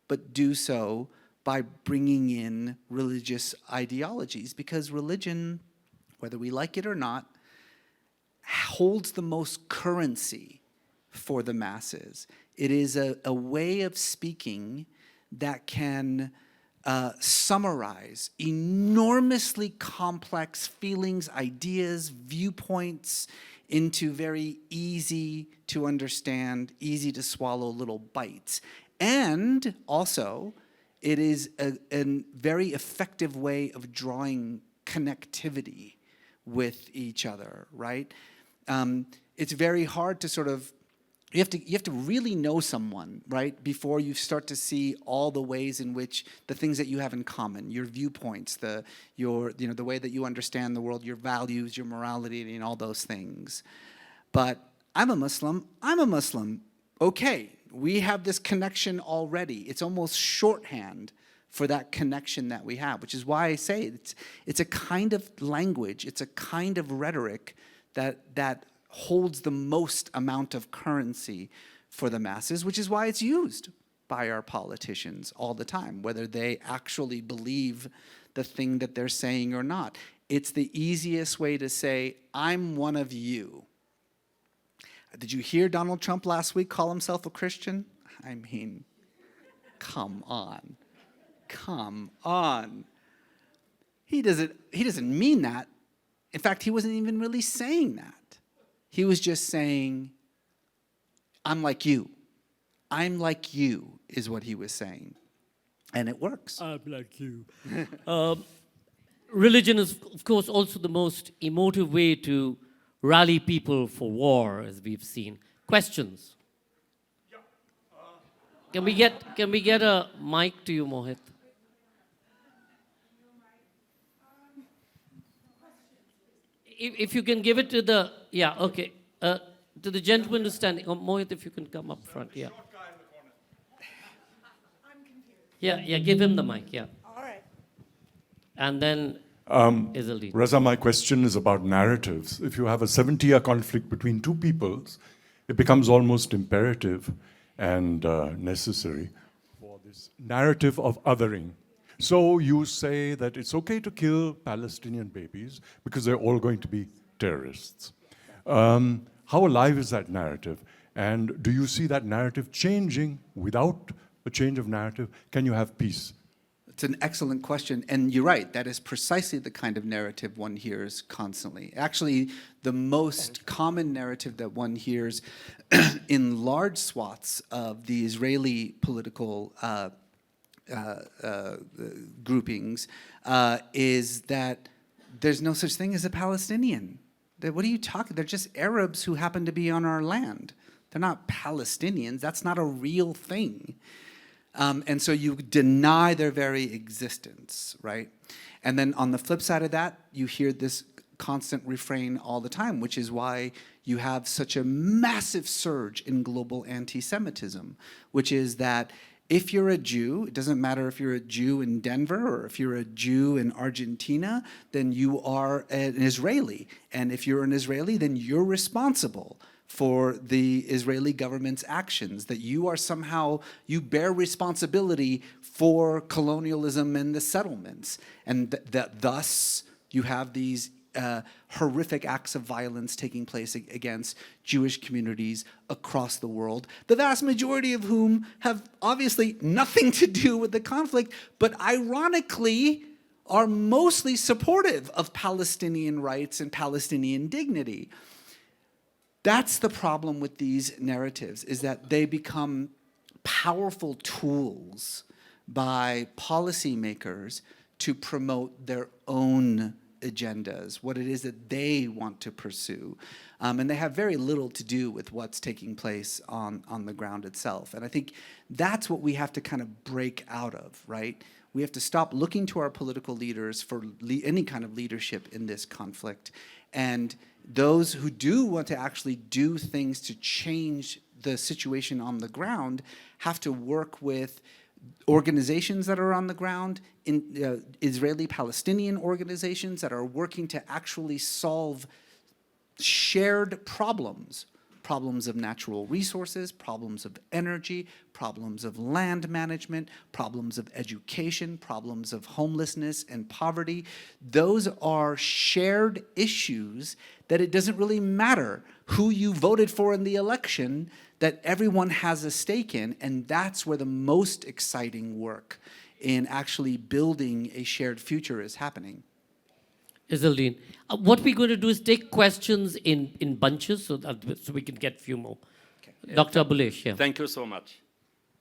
but do so by bringing in religious ideologies, because religion, whether we like it or not, holds the most currency for the masses. It is a way of speaking that can summarize enormously complex feelings, ideas, viewpoints into very easy to understand, easy to swallow little bites. And also, it is a very effective way of drawing connectivity with each other, right? It's very hard to sort of, you have to really know someone, right, before you start to see all the ways in which the things that you have in common, your viewpoints, the way that you understand the world, your values, your morality, and all those things. But I'm a Muslim. Okay, we have this connection already. It's almost shorthand for that connection that we have, which is why I say it's a kind of language, it's a kind of rhetoric that holds the most amount of currency for the masses, which is why it's used by our politicians all the time, whether they actually believe the thing that they're saying or not. It's the easiest way to say, I'm one of you. Did you hear Donald Trump last week call himself a Christian? I mean, come on. Come on. He doesn't mean that. In fact, he wasn't even really saying that. He was just saying, I'm like you. I'm like you is what he was saying. And it works. I'm like you. Religion is, of course, also the most emotive way to rally people for war, as we've seen. Questions? Yeah. Can we get a mic to you, Mohit? If you can give it to the, okay. To the gentleman who's standing. Mohit, if you can come up front, yeah. Yeah, give him the mic, yeah. All right. And then Izzeldin. Reza, my question is about narratives. If you have a 70-year conflict between two peoples, it becomes almost imperative and necessary for this narrative of othering. So you say that it's okay to kill Palestinian babies because they're all going to be terrorists. How alive is that narrative? And do you see that narrative changing? Without a change of narrative, can you have peace? It's an excellent question, and you're right, that is precisely the kind of narrative one hears constantly. Actually, the most common narrative that one hears in large swaths of the Israeli political groupings is that there's no such thing as a Palestinian. What are you talking? They're just Arabs who happen to be on our land. They're not Palestinians. That's not a real thing. And so you deny their very existence, right? And then on the flip side of that, you hear this constant refrain all the time, which is why you have such a massive surge in global anti-Semitism, which is that if you're a Jew, it doesn't matter if you're a Jew in Denver or if you're a Jew in Argentina, then you are an Israeli. And if you're an Israeli, then you're responsible for the Israeli government's actions, that you are somehow, you bear responsibility for colonialism and the settlements, and that thus you have these horrific acts of violence taking place against Jewish communities across the world, the vast majority of whom have obviously nothing to do with the conflict, but ironically are mostly supportive of Palestinian rights and Palestinian dignity. That's the problem with these narratives, is that they become powerful tools by policymakers to promote their own agendas, what it is that they want to pursue. And they have very little to do with what's taking place on the ground itself. And I think that's what we have to kind of break out of, right? We have to stop looking to our political leaders for any kind of leadership in this conflict. And those who do want to actually do things to change the situation on the ground have to work with organizations that are on the ground, in Israeli-Palestinian organizations that are working to actually solve shared problems of natural resources, problems of energy, problems of land management, problems of education, problems of homelessness and poverty. Those are shared issues that it doesn't really matter who you voted for in the election, that everyone has a stake in, and that's where the most exciting work in actually building a shared future is happening. Iseldine, what we're going to do is take questions in bunches so we can get a few more. Okay. Dr. Abulesh, yeah. Thank you so much.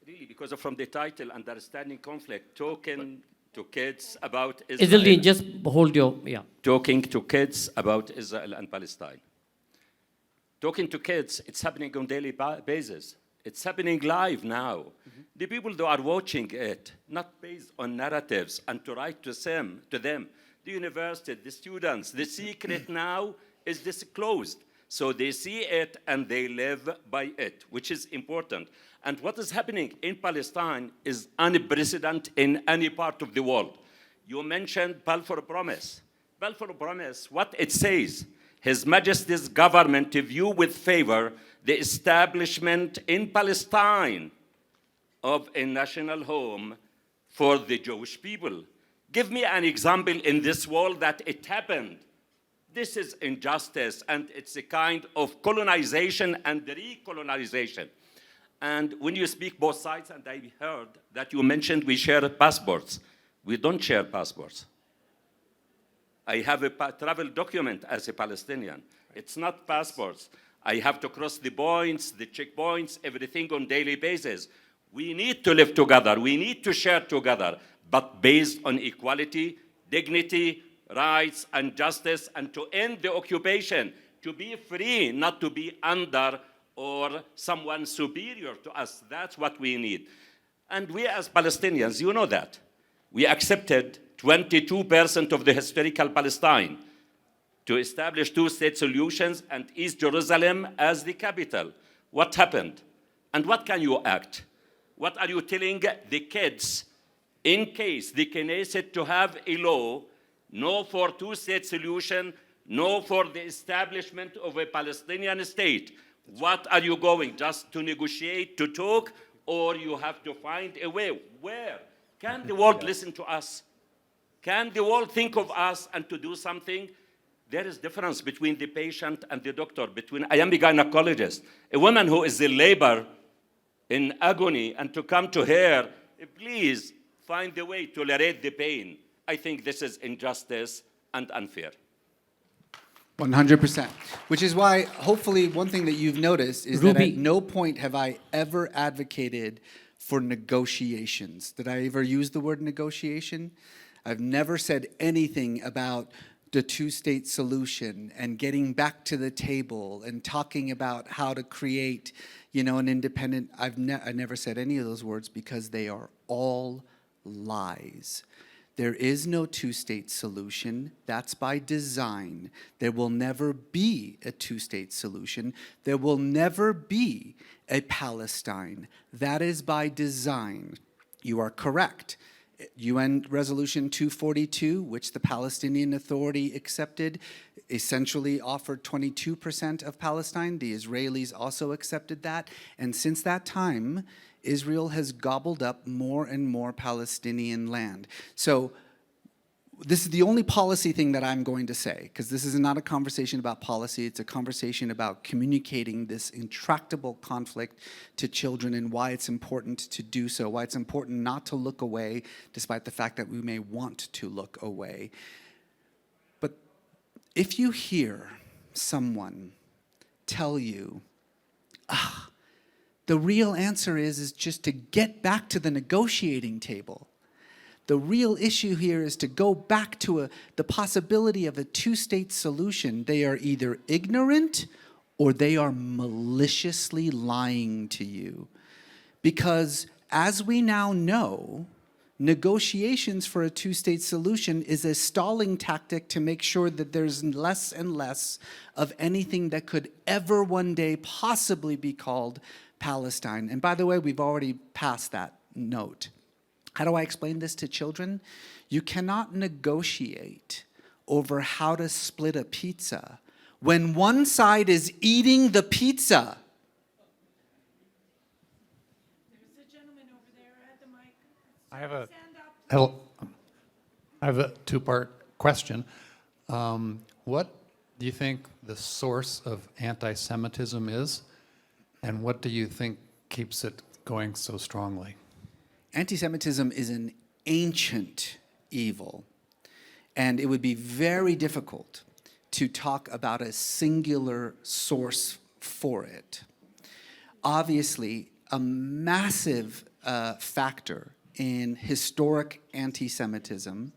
Really, because from the title, Understanding Conflict, talking to kids about Israel. Iseldine, just hold your, yeah. Talking to kids about Israel and Palestine. Talking to kids, it's happening on a daily basis. It's happening live now. Mm-hmm. The people that are watching it, not based on narratives, and to write to them, the university, the students, the secret now is disclosed. So they see it and they live by it, which is important. And what is happening in Palestine is unprecedented in any part of the world. You mentioned Balfour Promise. Balfour Promise, what it says, His Majesty's government view with favor the establishment in Palestine of a national home for the Jewish people. Give me an example in this world that it happened. This is injustice, and it's a kind of colonization and recolonization. And when you speak both sides, and I heard that you mentioned we share passports. We don't share passports. I have a travel document as a Palestinian. It's not passports. I have to cross the points, the checkpoints, everything on a daily basis. We need to live together. We need to share together, but based on equality, dignity, rights, and justice, and to end the occupation, to be free, not to be under or someone superior to us. That's what we need. And we as Palestinians, you know that. We accepted 22% of the historical Palestine to establish two-state solutions and East Jerusalem as the capital. What happened? And what can you act? What are you telling the kids in case the Knesset to have a law, no for two-state solution, no for the establishment of a Palestinian state? What are you going, just to negotiate, to talk, or you have to find a way? Where? Can the world listen to us? Can the world think of us and to do something? There is difference between the patient and the doctor. I am a gynecologist. A woman who is in labor, in agony, and to come to her, please find a way to tolerate the pain. I think this is injustice and unfair. 100%. Which is why, hopefully, one thing that you've noticed is that at no point have I ever advocated for negotiations. Did I ever use the word negotiation? I've never said anything about the two-state solution and getting back to the table and talking about how to create, an independent. I never said any of those words because they are all lies. There is no two-state solution. That's by design. There will never be a two-state solution. There will never be a Palestine. That is by design. You are correct. UN Resolution 242, which the Palestinian Authority accepted, essentially offered 22% of Palestine. The Israelis also accepted that. And since that time, Israel has gobbled up more and more Palestinian land. So this is the only policy thing that I'm going to say, because this is not a conversation about policy. It's a conversation about communicating this intractable conflict to children and why it's important to do so, why it's important not to look away, despite the fact that we may want to look away. But if you hear someone tell you, the real answer is just to get back to the negotiating table. The real issue here is to go back to the possibility of a two-state solution. They are either ignorant or they are maliciously lying to you. Because as we now know, negotiations for a two-state solution is a stalling tactic to make sure that there's less and less of anything that could ever one day possibly be called Palestine. And by the way, we've already passed that note. How do I explain this to children? You cannot negotiate over how to split a pizza when one side is eating the pizza. There's a gentleman over there at the mic. I have a two-part question. What do you think the source of anti-Semitism is, and what do you think keeps it going so strongly? Anti-Semitism is an ancient evil, and it would be very difficult to talk about a singular source for it. Obviously, a massive factor in historic anti-Semitism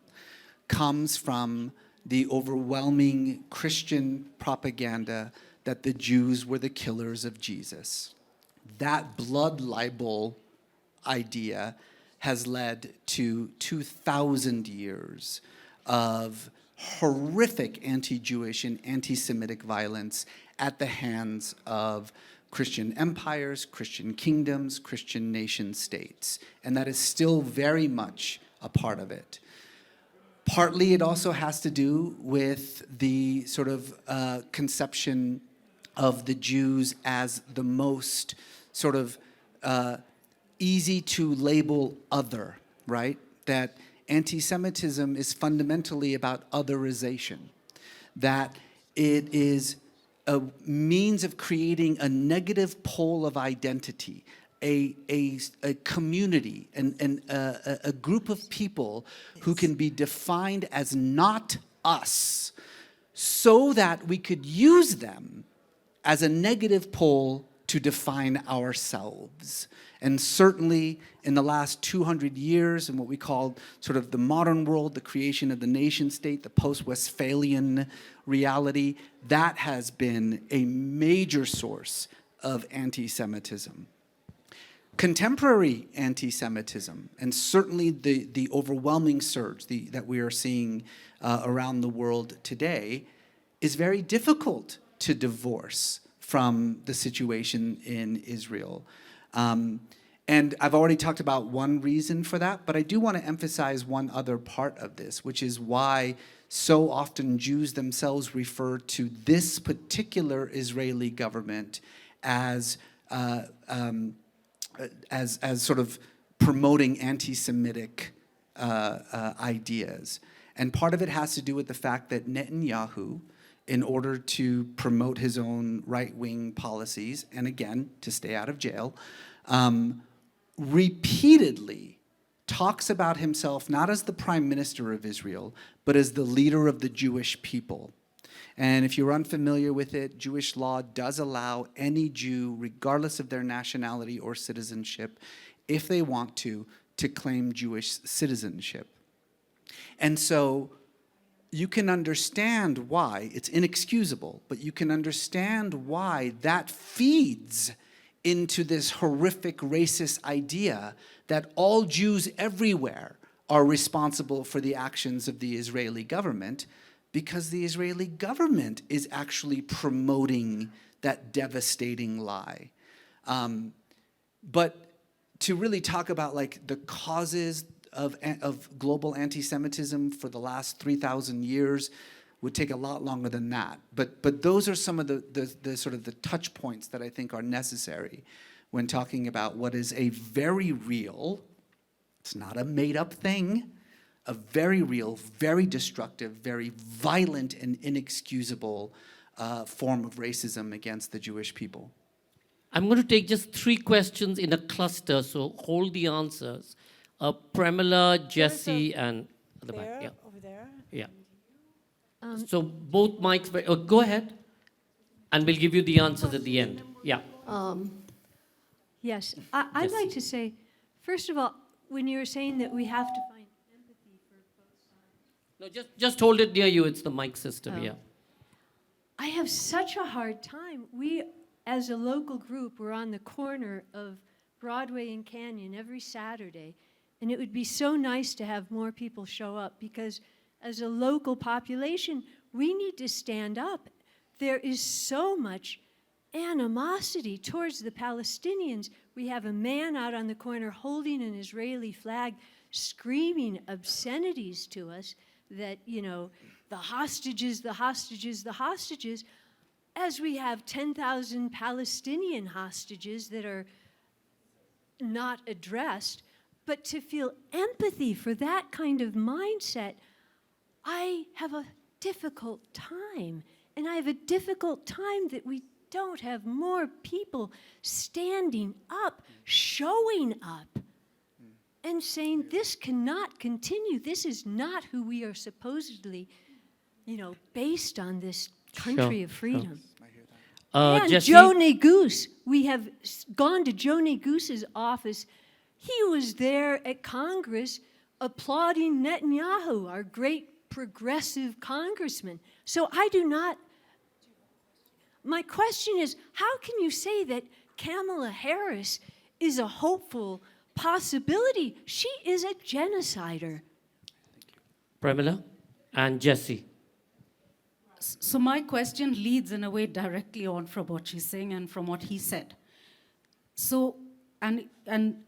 comes from the overwhelming Christian propaganda that the Jews were the killers of Jesus. That blood libel idea has led to 2,000 years of horrific anti-Jewish and anti-Semitic violence at the hands of Christian empires, Christian kingdoms, Christian nation states. And that is still very much a part of it. Partly it also has to do with the sort of conception of the Jews as the most sort of easy to label other, right? That anti-Semitism is fundamentally about otherization, that it is a means of creating a negative pole of identity, a community, and a group of people who can be defined as not us, so that we could use them as a negative pole to define ourselves. And certainly in the last 200 years, in what we call sort of the modern world, the creation of the nation state, the post-Westphalian reality, that has been a major source of anti-Semitism. Contemporary anti-Semitism, and certainly the overwhelming surge that we are seeing around the world today, is very difficult to divorce from the situation in Israel. And I've already talked about one reason for that, but I do want to emphasize one other part of this, which is why so often Jews themselves refer to this particular Israeli government as sort of promoting anti-Semitic ideas. And part of it has to do with the fact that Netanyahu, in order to promote his own right-wing policies, and again, to stay out of jail, repeatedly talks about himself not as the prime minister of Israel, but as the leader of the Jewish people. And if you're unfamiliar with it, Jewish law does allow any Jew, regardless of their nationality or citizenship, if they want to claim Jewish citizenship. And so you can understand why, it's inexcusable, but you can understand why that feeds into this horrific racist idea that all Jews everywhere are responsible for the actions of the Israeli government, because the Israeli government is actually promoting that devastating lie. But to really talk about like the causes of global anti-Semitism for the last 3,000 years would take a lot longer than that. But those are some of the sort of the touch points that I think are necessary when talking about what is a very real, it's not a made-up thing, a very real, very destructive, very violent and inexcusable form of racism against the Jewish people. I'm going to take just 3 questions in a cluster, so hold the answers. Pramila, Jesse, and the back. There, Yeah. over there. Yeah. So both mics, go ahead, and we'll give you the answers at the end. Yeah. Yes, I'd like to say, first of all, when you were saying that we have to find empathy for both sides. No, just hold it near you. It's the mic system. Yeah. I have such a hard time. We, as a local group, we're on the corner of Broadway and Canyon every Saturday, and it would be so nice to have more people show up because as a local population, we need to stand up. There is so much animosity towards the Palestinians. We have a man out on the corner holding an Israeli flag, screaming obscenities to us that, you know, the hostages, the hostages, the hostages, as we have 10,000 Palestinian hostages that are not addressed. But to feel empathy for that kind of mindset, I have a difficult time. And I have a difficult time that we don't have more people standing up, showing up, and saying this cannot continue. This is not who we are supposedly, you know, based on this country of freedom. And Jesse? Joe Neguse, we have gone to Joe Neguse's office. He was there at Congress applauding Netanyahu, our great progressive congressman. So I do not. My question is, how can you say that Kamala Harris is a hopeful possibility? She is a genocider. Pramila and Jesse. So my question leads in a way directly on from what she's saying and from what he said. So, and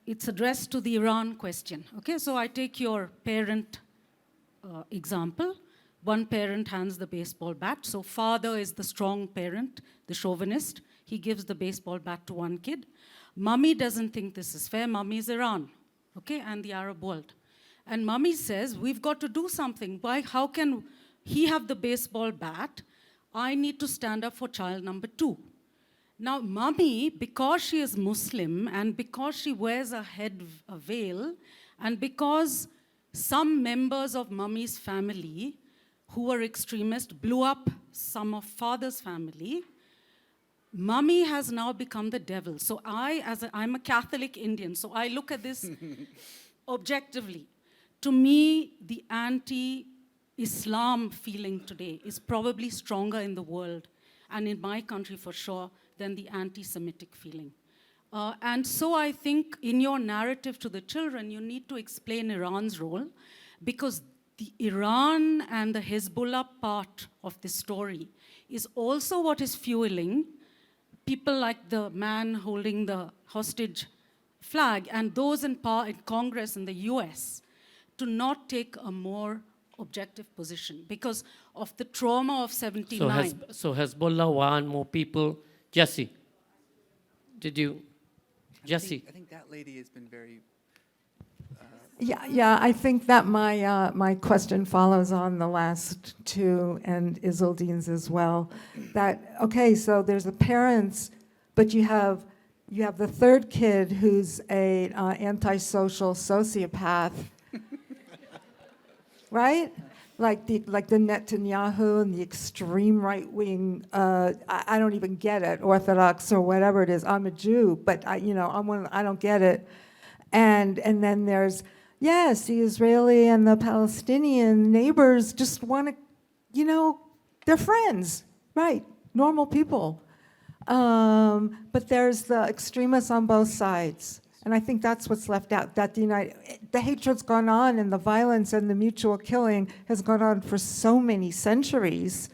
it's addressed to the Iran question. Okay, so I take your parent example. One parent hands the baseball bat. So father is the strong parent, the chauvinist. He gives the baseball bat to one kid. Mummy doesn't think this is fair. Mummy is Iran, okay, and the Arab world. And mummy says, we've got to do something. Why? How can he have the baseball bat? I need to stand up for child number 2. Now, mummy, because she is Muslim and because she wears a veil, and because some members of mummy's family who were extremists blew up some of father's family, mummy has now become the devil. So I'm a Catholic Indian, so I look at this objectively. To me, the anti-Islam feeling today is probably stronger in the world, and in my country for sure, than the anti-Semitic feeling. And so I think in your narrative to the children, you need to explain Iran's role, because the Iran and the Hezbollah part of this story is also what is fueling people like the man holding the hostage flag and those in power in Congress in the US to not take a more objective position because of the trauma of 79. So Hezbollah want more people. Jesse, did you? Jesse. I think that lady has been very. Yeah, I think that my question follows on the last 2 and Isoldine's as well. That, okay, so there's the parents, but you have the third kid who's a antisocial sociopath, right? Like the Netanyahu and the extreme right wing. I don't even get it, Orthodox or whatever it is. I'm a Jew, but I don't get it. And then there's. Yes, the Israeli and the Palestinian neighbors just want to, they're friends, right? Normal people. But there's the extremists on both sides. And I think that's what's left out, that the hatred's gone on and the violence and the mutual killing has gone on for so many centuries.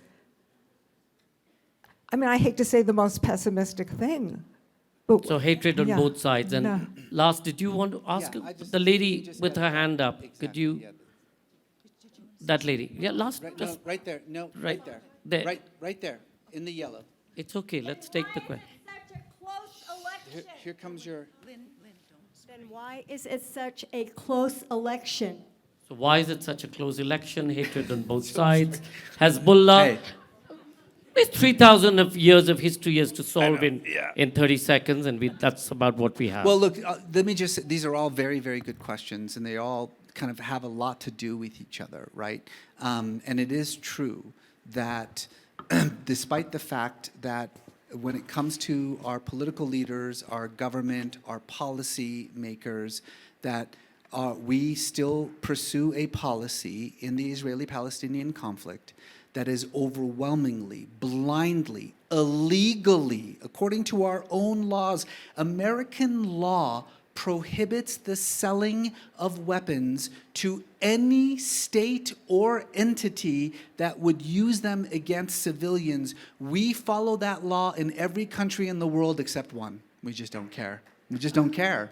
I mean, I hate to say the most pessimistic thing, But So hatred on yeah, both sides. And no. last, did you want to ask Yeah, I just- the he lady just with had her it. hand up? Could Exactly, you, yeah. that lady? Yeah, last, Right, just, no, right there. No, right right there. there. Right there, in the yellow. it's okay, let's take the question. Such a close election. Here comes your. Then why is it such a close election? So why is it such a close election? Hatred on both sides. Hezbollah, Hey. there's 3,000 of years of history has to solve in 30 seconds, and that's about what we have. Well, look, let me just, these are all very, very good questions, and they all kind of have a lot to do with each other, right? And it is true that despite the fact that when it comes to our political leaders, our government, our policy makers, that we still pursue a policy in the Israeli-Palestinian conflict that is overwhelmingly, blindly, illegally, according to our own laws. American law prohibits the selling of weapons to any state or entity that would use them against civilians. We follow that law in every country in the world except one. We just don't care. We just don't care.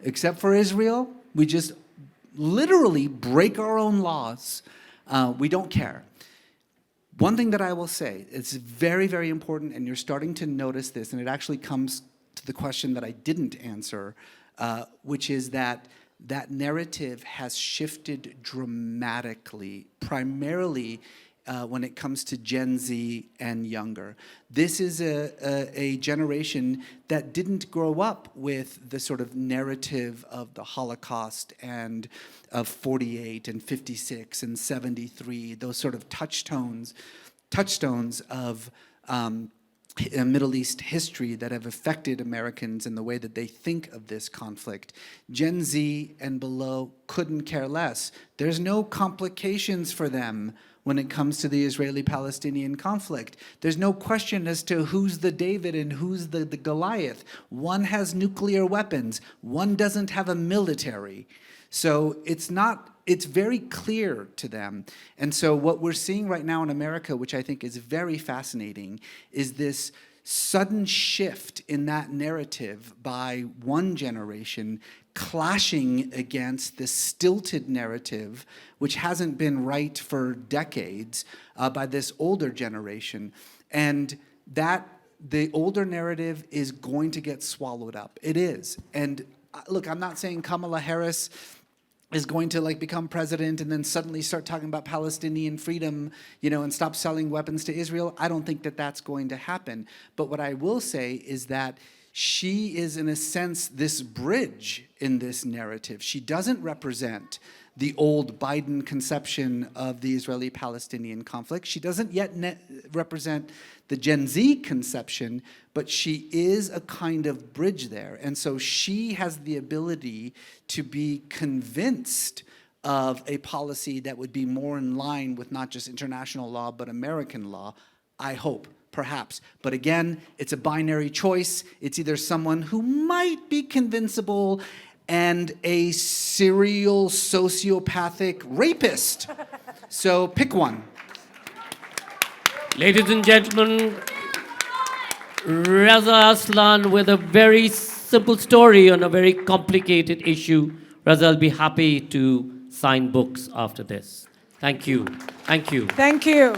Except for Israel, we just literally break our own laws. We don't care. One thing that I will say, it's very, very important, and you're starting to notice this, and it actually comes to the question that I didn't answer, which is that that narrative has shifted dramatically, primarily when it comes to Gen Z and younger. This is a generation that didn't grow up with the sort of narrative of the Holocaust and of 48 and 56 and 73, those sort of touchstones of Middle East history that have affected Americans in the way that they think of this conflict. Gen Z and below couldn't care less. There's no complications for them when it comes to the Israeli-Palestinian conflict. There's no question as to who's the David and who's the Goliath. One has nuclear weapons. One doesn't have a military. So it's very clear to them. And so what we're seeing right now in America, which I think is very fascinating, is this sudden shift in that narrative by one generation clashing against the stilted narrative, which hasn't been right for decades, by this older generation. And that the older narrative is going to get swallowed up. It is. And look, I'm not saying Kamala Harris is going to become president and then suddenly start talking about Palestinian freedom, and stop selling weapons to Israel. I don't think that that's going to happen. But what I will say is that she is, in a sense, this bridge in this narrative. She doesn't represent the old Biden conception of the Israeli-Palestinian conflict. She doesn't yet represent the Gen Z conception, but she is a kind of bridge there. And so she has the ability to be convinced of a policy that would be more in line with not just international law, but American law, I hope. Perhaps. But again, it's a binary choice. It's either someone who might be convincible and a serial sociopathic rapist. So pick one. Ladies and gentlemen, Reza Aslan with a very simple story on a very complicated issue. Reza, I'll be happy to sign books after this. Thank you. Thank you. Thank you.